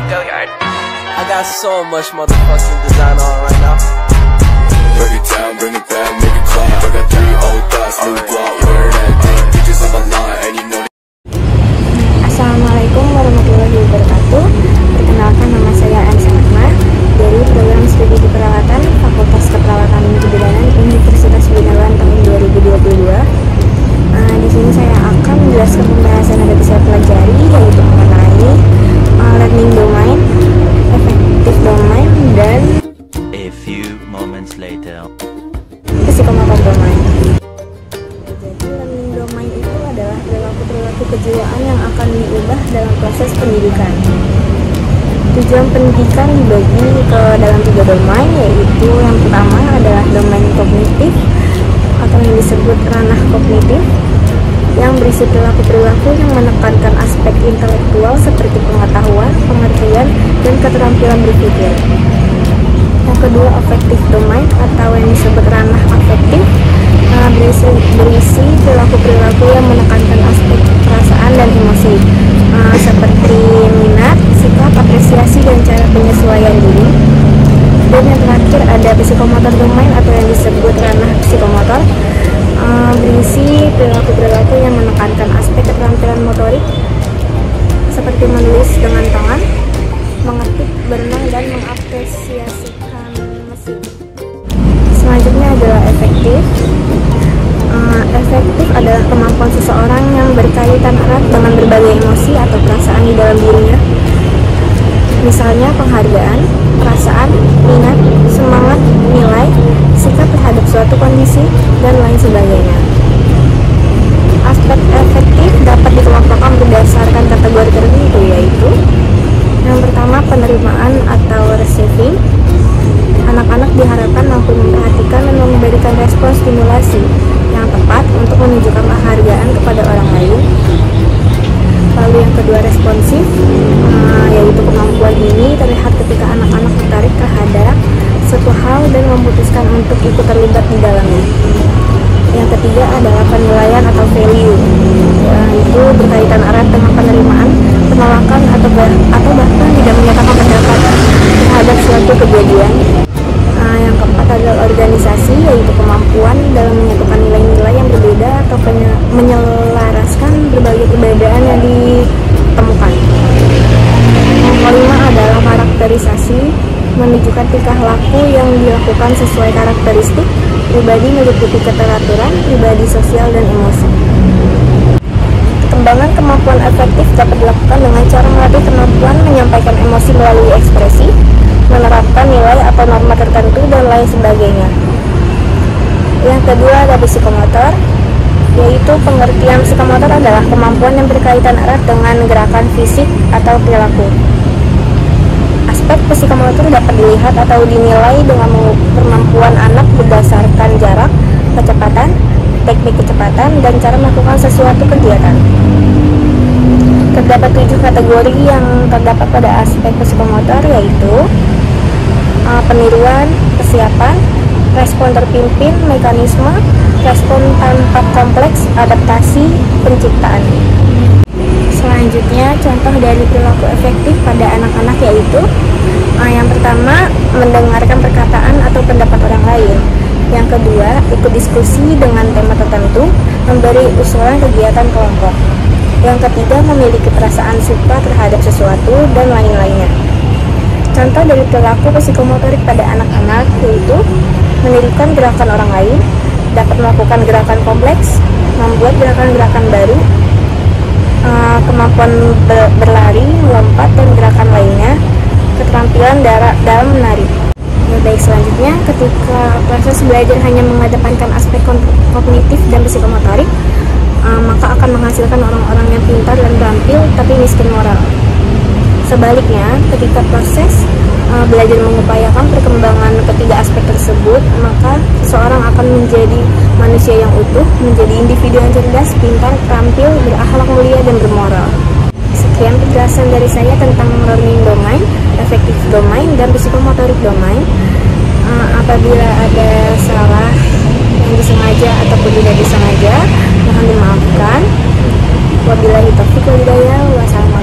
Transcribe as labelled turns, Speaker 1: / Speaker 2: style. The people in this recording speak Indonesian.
Speaker 1: I got so much motherfucking design on right now.
Speaker 2: Break it down, bring it back, make it clap. I got 3 old thoughts, new block, where that thing. Bitches on my line, and you know.
Speaker 3: Assalamualaikum warahmatullahi wabarakatuh. Perkenalkan, nama saya Anissa Fatma dari program studi keperawatan Fakultas Keperawatan dan Kebidanan Universitas Gunawan tahun 2022. Di sini saya akan menjelaskan pembahasan yang bisa pelajari, yaitu mengenai learning domain, effective domain, dan
Speaker 4: a few moments later.
Speaker 3: psikomotor domain. Jadi learning domain itu adalah perilaku kejiwaan yang akan diubah dalam proses pendidikan. Tujuan pendidikan dibagi ke dalam 3 domain, yaitu yang pertama adalah domain kognitif atau yang disebut ranah kognitif, yang berisi perilaku-perilaku yang menekankan aspek intelektual seperti pengetahuan, pengertian, dan keterampilan berpikir. Yang kedua, affective domain atau yang disebut ranah afektif, berisi perilaku-perilaku yang menekankan aspek perasaan dan emosi, seperti minat, sikap, apresiasi, dan cara penyesuaian diri. Dan yang terakhir ada psikomotor domain atau yang disebut ranah psikomotor, berisi perilaku-perilaku yang menekankan aspek keterampilan motorik seperti menulis dengan tangan, mengetik, berenang, dan mengapresiasikan mesin. Selanjutnya adalah efektif. Efektif adalah kemampuan seseorang yang berkaitan erat dengan berbagai emosi atau perasaan di dalam dirinya. Misalnya penghargaan, perasaan, minat, semangat, nilai, sikap terhadap suatu kondisi, dan lain sebagainya. Aspek efektif dapat dikelompokkan berdasarkan kategori tertentu, yaitu yang pertama, penerimaan atau receiving. Anak-anak diharapkan mampu memperhatikan dan memberikan respon stimulasi yang tepat untuk menunjukkan penghargaan kepada orang lain. Lalu yang kedua, responsif, yaitu kemampuan ini terlihat ketika anak-anak tertarik terhadap suatu hal dan memutuskan untuk ikut terlibat di dalamnya. Yang ketiga adalah penilaian atau value, yaitu berkaitan erat dengan penerimaan, penolakan, atau bahkan tidak menyatakan pendapat terhadap suatu kejadian. Yang keempat adalah organisasi, yaitu kemampuan dalam menyatukan nilai-nilai yang berbeda atau menyelaraskan berbagai perbedaan yang ditemukan. Yang kelima adalah karakterisasi, menunjukkan tingkah laku yang dilakukan sesuai karakteristik pribadi meliputi keteraturan, pribadi sosial, dan emosi. Pengembangan kemampuan efektif dapat dilakukan dengan cara melatih kemampuan menyampaikan emosi melalui ekspresi, menerapkan nilai atau norma tertentu, dan lain sebagainya. Yang kedua ada psikomotor, yaitu pengertian psikomotor adalah kemampuan yang berkaitan erat dengan gerakan fisik atau perilaku. Aspek psikomotor dapat dilihat atau dinilai dengan kemampuan anak berdasarkan jarak, kecepatan, teknik kecepatan, dan cara melakukan sesuatu kegiatan. Terdapat 7 kategori yang terdapat pada aspek psikomotor, yaitu peniruan, kesiapan, respon terpimpin, mekanisme, respon tanpa kompleks, adaptasi, penciptaan. Selanjutnya, contoh dari perilaku efektif pada anak-anak yaitu yang pertama, mendengarkan perkataan atau pendapat orang lain. Yang kedua, ikut diskusi dengan tema tertentu, memberi usulan kegiatan kelompok. Yang ketiga, memiliki perasaan suka terhadap sesuatu, dan lain-lainnya. Contoh dari perilaku psikomotorik pada anak-anak yaitu menirukan gerakan orang lain, dapat melakukan gerakan kompleks, membuat gerakan-geraran baru, kemampuan berlari, melompat, dan gerakan lainnya, keterampilan dalam menari. Baik, selanjutnya ketika proses belajar hanya mengedepankan aspek kognitif dan psikomotorik, maka akan menghasilkan orang-orang yang pintar dan terampil tapi miskin moral. Sebaliknya, ketika proses belajar mengupayakan perkembangan ketiga aspek tersebut, maka seseorang akan menjadi manusia yang utuh, menjadi individu yang cerdas, pintar, terampil, berakhlak mulia, dan bermoral. Sekian penjelasan dari saya tentang learning domain, effective domain, dan psikomotorik domain. Apabila ada salah yang disengaja ataupun tidak disengaja, mohon dimaafkan. Wabillahi taufiq wal hidayah. Wassalamualaikum.